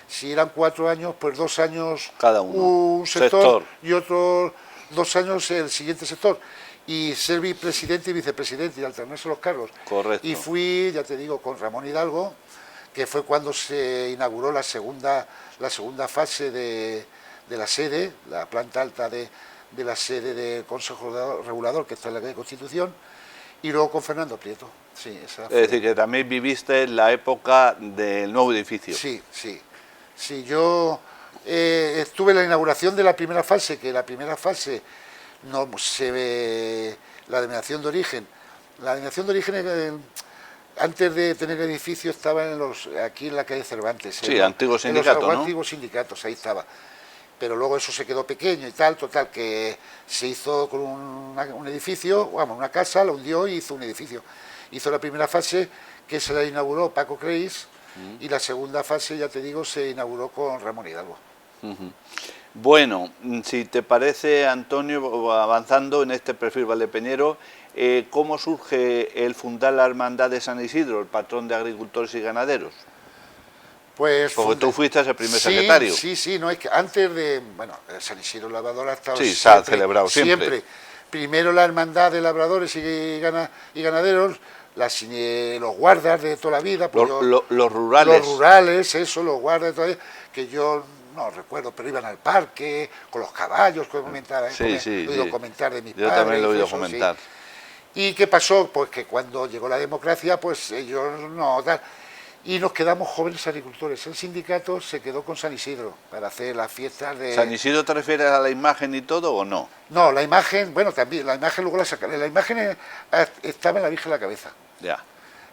C: si eran 4 años, pues 2 años
B: cada uno,
C: un sector y otros 2 años el siguiente sector, y ser vicepresidente y vicepresidente y alternarse los cargos.
B: Correcto.
C: Y fui, ya te digo, con Ramón Hidalgo, que fue cuando se inauguró la segunda fase de la sede, la planta alta de la sede del Consejo Regulador, que está en la calle Constitución, y luego con Fernando Prieto. Sí,
B: es decir, que también viviste la época del nuevo edificio.
C: Sí, sí. Sí, yo estuve en la inauguración de la primera fase, que la primera fase no se ve la denominación de origen. La denominación de origen antes de tener el edificio estaba aquí en la calle Cervantes.
B: Sí, antiguos sindicatos, ¿no?
C: Antiguos sindicatos, ahí estaba. Pero luego eso se quedó pequeño y tal, total, que se hizo con un edificio, vamos, una casa, la hundió y hizo un edificio. Hizo la primera fase, que se la inauguró Paco Creis, y la segunda fase, ya te digo, se inauguró con Ramón Hidalgo.
B: Bueno, si te parece, Antonio, avanzando en este perfil valdepeñero, ¿cómo surge el fundar la Hermandad de San Isidro, el patrón de agricultores y ganaderos?
C: Pues
B: porque tú fuiste el primer secretario.
C: Sí, no, es que antes de, bueno, San Isidro Labrador ha estado
B: sí, se ha celebrado siempre.
C: Primero la Hermandad de Labradores y Ganaderos, los guardas de toda la vida. Pues
B: los rurales.
C: Los rurales, eso, los guardas de toda la vida, que yo no recuerdo, pero iban al parque, con los caballos, que comentaba, he oído comentar de mis padres.
B: Yo también lo he oído comentar.
C: Sí. ¿Y qué pasó? Pues que cuando llegó la democracia, pues ellos no, tal, y nos quedamos jóvenes agricultores. El sindicato se quedó con San Isidro para hacer las fiestas de...
B: ¿San Isidro te refieres a la imagen y todo o no?
C: No, la imagen, bueno, también, la imagen luego la sacaron. La imagen estaba en la Virgen de la Cabeza.
B: Ya.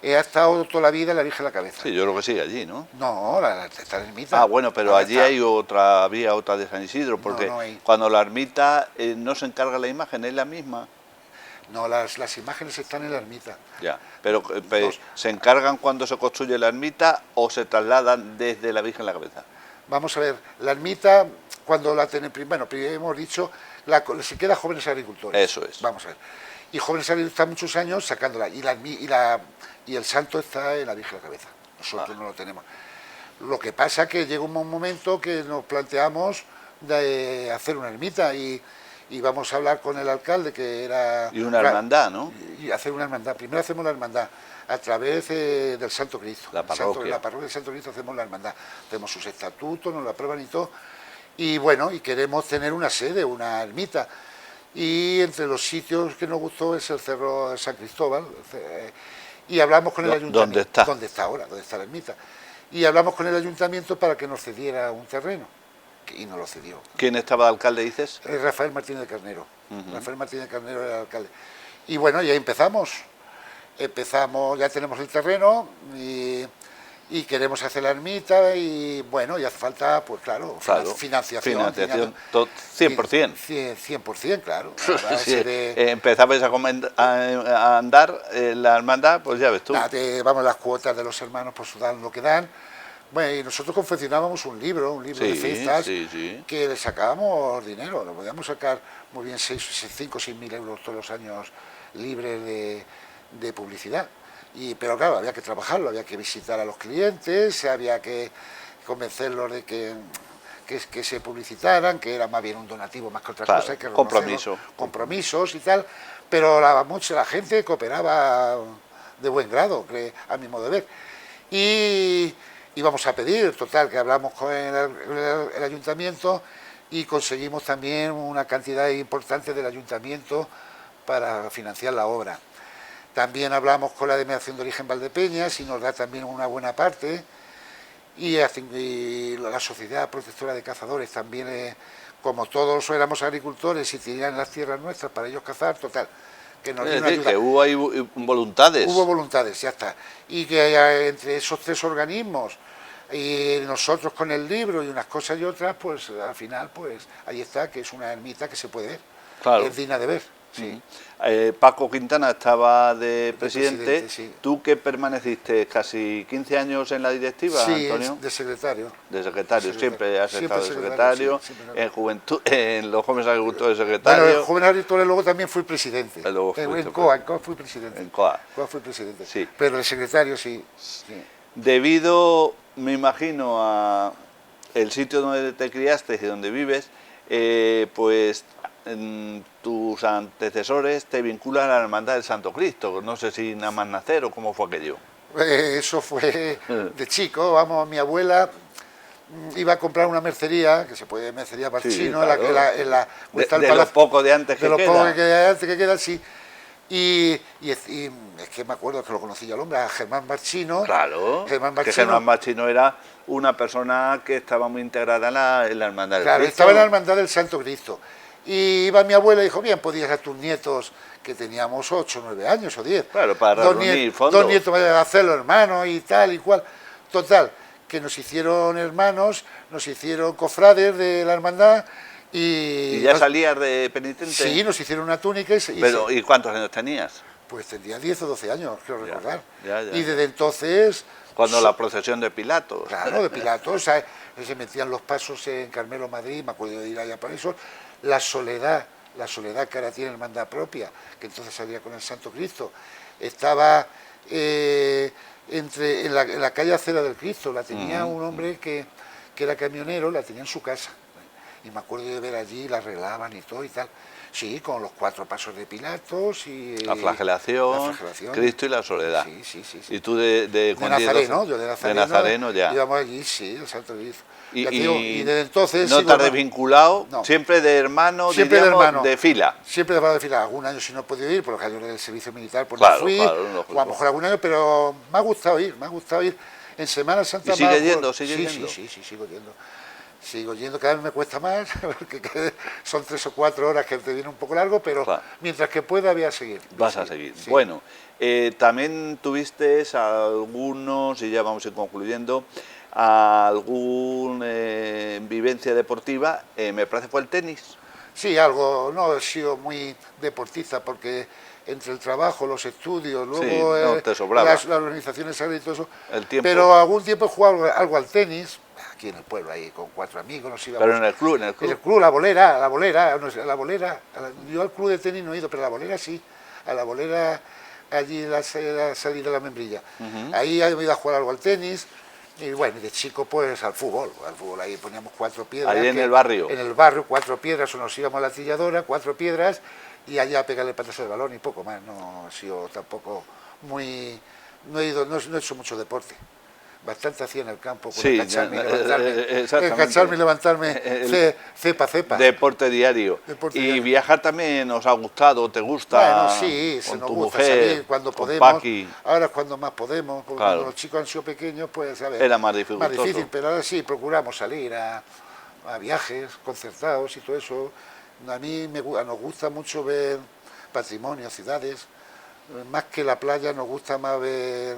C: Ha estado toda la vida en la Virgen de la Cabeza.
B: Sí, yo creo que sigue allí, ¿no?
C: No, está en la ermita.
B: Ah, bueno, pero allí había otra de San Isidro, porque cuando la ermita no se encarga la imagen, es la misma.
C: No, las imágenes están en la ermita.
B: Ya, pero ¿se encargan cuando se construye la ermita o se trasladan desde la Virgen de la Cabeza?
C: Vamos a ver, la ermita, cuando la tenemos, bueno, primero hemos dicho, se queda jóvenes agricultores.
B: Eso es.
C: Vamos a ver. Y jóvenes agricultores están muchos años sacándola, y el santo está en la Virgen de la Cabeza. Nosotros no lo tenemos. Lo que pasa es que llega un momento que nos planteamos de hacer una ermita y vamos a hablar con el alcalde, que era...
B: Y una hermandad, ¿no?
C: Y hacer una hermandad. Primero hacemos la hermandad a través del Santo Cristo.
B: La parroquia.
C: La parroquia del Santo Cristo hacemos la hermandad. Tenemos sus estatutos, nos la aprueban y todo. Y bueno, y queremos tener una sede, una ermita. Y entre los sitios que nos gustó es el Cerro de San Cristóbal. Y hablamos con el ayuntamiento.
B: ¿Dónde está?
C: ¿Dónde está ahora? ¿Dónde está la ermita? Y hablamos con el ayuntamiento para que nos cediera un terreno. y nos lo cedió.
B: ¿Quién estaba de alcalde, dices?
C: Rafael Martínez de Carnero. Rafael Martínez de Carnero era el alcalde. Y bueno, ya empezamos, ya tenemos el terreno y queremos hacer la ermita y bueno, y hace falta, pues claro, financiación.
B: 100%.
C: 100%, claro.
B: Si empezabais a andar la hermandad, pues ya ves tú.
C: Vamos, las cuotas de los hermanos pues dan lo que dan. Bueno, y nosotros confeccionábamos un libro de fiestas, que le sacábamos dinero, lo podíamos sacar muy bien 5 o 6 mil euros todos los años libres de publicidad. Pero claro, había que trabajarlo, había que visitar a los clientes, había que convencerlos de que se publicitaran, que era más bien un donativo más que otra cosa, que compromisos y tal, pero la gente cooperaba de buen grado, a mi modo de ver. Y íbamos a pedir, total, que hablamos con el ayuntamiento y conseguimos también una cantidad importante del ayuntamiento para financiar la obra. También hablamos con la Denominación de Origen Valdepeñas y nos da también una buena parte. Y la Sociedad Protectora de Cazadores también, como todos éramos agricultores y tenían las tierras nuestras para ellos cazar, total, que nos dio una ayuda.
B: Que hubo ahí voluntades.
C: Hubo voluntades, ya está. Y que entre esos 3 organismos y nosotros con el libro y unas cosas y otras, pues al final, pues ahí está, que es una ermita que se puede ver,
B: claro.
C: es digna de ver. Sí.
B: Paco Quintana estaba de presidente.
C: Sí.
B: ¿Tú que permaneciste casi 15 años en la directiva,
C: sí,
B: Antonio?
C: de secretario.
B: De secretario, siempre has estado de secretario, en juventud, en los jóvenes agricultores secretario.
C: Bueno, en jóvenes agricultores luego también fui presidente. En COA fui presidente.
B: En COA
C: fui presidente,
B: sí.
C: Pero de secretario sí.
B: Debido, me imagino, a el sitio donde te criaste y donde vives, pues tus antecesores te vinculan a la Hermandad del Santo Cristo. No sé si nada más nacer o cómo fue aquello.
C: Eso fue de chico, vamos, mi abuela iba a comprar una mercería, que se puede mercería Marchino,
B: claro.
C: de
B: lo poco de antes que
C: queda.
B: De
C: lo poco que queda, sí. Y es que me acuerdo que lo conocí yo al hombre, a Germán Marchino.
B: Claro, Germán Marchino era una persona que estaba muy integrada en la Hermandad del Cristo.
C: Claro, estaba en la Hermandad del Santo Cristo. Y iba mi abuela y dijo, bien, podías a tus nietos, que teníamos 8, 9 años o 10.
B: Claro, para reunir fondos.
C: 2 nietos vayan a hacerlo, hermanos, y tal y cual. Total, que nos hicieron hermanos, nos hicieron cofrades de la hermandad. ¿Y
B: ya salías de penitente?
C: Sí, nos hicieron una túnica.
B: ¿Y cuántos años tenías?
C: Pues tendría 10 o 12 años, quiero recordar.
B: Ya.
C: Y desde entonces...
B: Cuando la procesión de Pilatos.
C: Claro, de Pilatos, se metían los pasos en Carmelo, Madrid, me acuerdo de ir allá para eso. La soledad que ahora tiene hermandad propia, que entonces salía con el Santo Cristo, estaba en la calle Acera del Cristo, la tenía un hombre que era camionero, la tenía en su casa. Y me acuerdo de ver allí, la arreglaban y todo y tal. Sí, con los 4 pasos de Pilatos y...
B: La flagelación, Cristo y la soledad.
C: Sí.
B: ¿Y tú de
C: Nazareno? Yo de
B: Nazareno ya.
C: Íbamos allí, sí, el Santo Cristo.
B: Y
C: desde entonces...
B: ¿No te has desvinculado? No. ¿Siempre de hermano,
C: siempre
B: diríamos,
C: de hermano.
B: De fila?
C: Siempre de fila. Algún año si no he podido ir, por los años del servicio militar, pues
B: claro,
C: no fui.
B: Claro,
C: o a lo mejor algún año, pero me ha gustado ir. En Semana Santa...
B: ¿Y sigue yendo?
C: Sí, sigo yendo, cada vez me cuesta más, porque son 3 o 4 horas que te viene un poco largo, pero mientras que pueda voy a seguir.
B: Vas a seguir.
C: Sí.
B: Bueno, también tuviste algunos, y ya vamos a ir concluyendo, alguna vivencia deportiva, me parece fue el tenis.
C: Sí, algo, no he sido muy deportista porque entre el trabajo, los estudios, luego
B: te sobraba.
C: las organizaciones agrarias y todo eso,
B: el tiempo.
C: Pero algún tiempo he jugado algo al tenis, aquí en el pueblo, ahí con 4 amigos, nos íbamos.
B: Pero en el club.
C: En el club, la bolera, yo al club de tenis no he ido, pero a la bolera sí, a la bolera allí en la salida de la membrilla. Ahí he ido a jugar algo al tenis. Y bueno, de chico pues al fútbol, ahí poníamos 4 piedras.
B: Ahí en el barrio.
C: En el barrio, 4 piedras, o nos íbamos a la trilladora, 4 piedras, y allá a pegarle patas al balón y poco más. No he sido tampoco muy... No he hecho mucho deporte. Bastante hacía en el campo, con encacharme y levantarme, cepa.
B: Deporte diario. Y viajar también nos ha gustado, ¿te gusta?
C: Bueno, sí,
B: con
C: nos
B: tu
C: gusta
B: mujer,
C: salir cuando
B: con
C: podemos.
B: Paqui.
C: Ahora es cuando más podemos, porque
B: Claro.
C: cuando los chicos han sido pequeños, pues a ver,
B: Era más difícil,
C: pero ahora sí, procuramos salir a viajes concertados y todo eso. A mí nos gusta mucho ver patrimonio, ciudades, más que la playa nos gusta más ver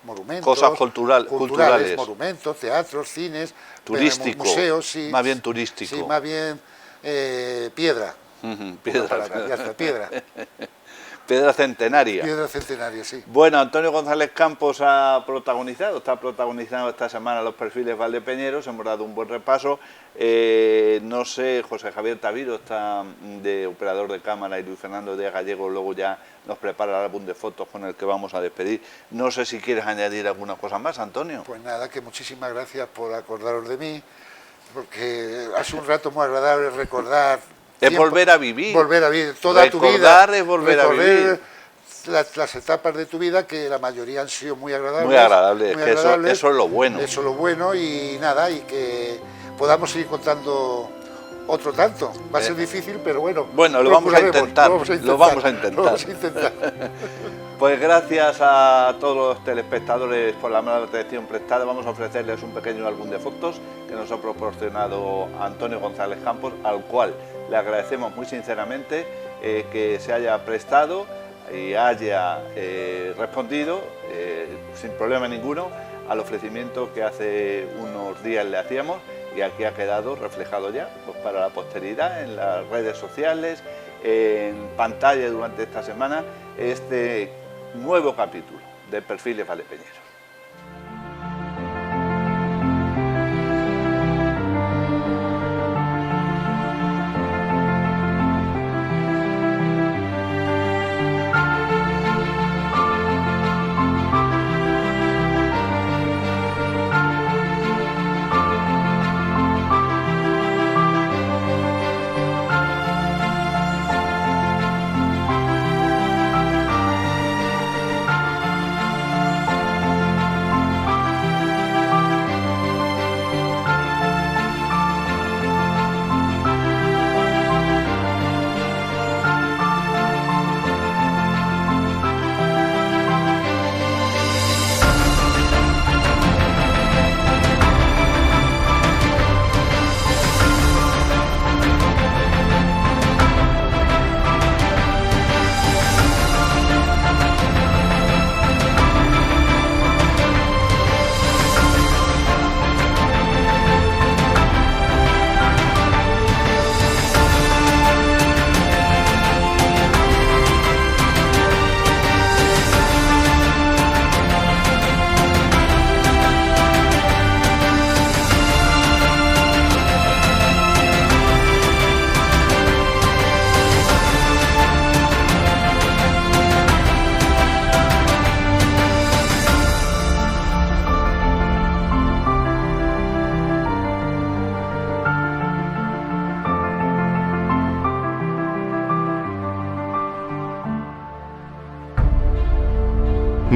C: monumentos,
B: cosas culturales,
C: monumentos, teatros, cines,
B: turístico,
C: museos, sí,
B: más bien turístico.
C: Sí, más bien piedra. Piedra.
B: Piedra centenaria.
C: Piedra centenaria, sí.
B: Bueno, Antonio González Campos está protagonizando esta semana los perfiles valdepeñeros, hemos dado un buen repaso. No sé, José Javier Taviro está de operador de cámara y Luis Fernando de Gallego luego ya nos prepara el álbum de fotos con el que vamos a despedir. No sé si quieres añadir alguna cosa más, Antonio.
C: Pues nada, que muchísimas gracias por acordaros de mí, porque hace un rato muy agradable recordar.
B: Es volver a vivir.
C: Volver a vivir toda tu vida.
B: Recordar es volver a vivir.
C: Las etapas de tu vida, que la mayoría han sido muy agradables.
B: Muy agradables, que eso es lo bueno.
C: Eso es lo bueno y nada, y que podamos seguir contando otro tanto. Va a ser difícil, pero bueno.
B: Bueno, lo vamos a intentar. Pues gracias a todos los telespectadores por la mala atención prestada. Vamos a ofrecerles un pequeño álbum de fotos que nos ha proporcionado Antonio González Campos, al cual le agradecemos muy sinceramente que se haya prestado y haya respondido sin problema ninguno al ofrecimiento que hace unos días le hacíamos, y aquí ha quedado reflejado ya pues para la posteridad en las redes sociales, en pantalla durante esta semana, este nuevo capítulo de Perfiles Valdepeñeros.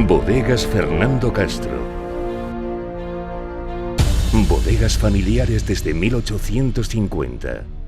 A: Bodegas Fernando Castro. Bodegas familiares desde 1850.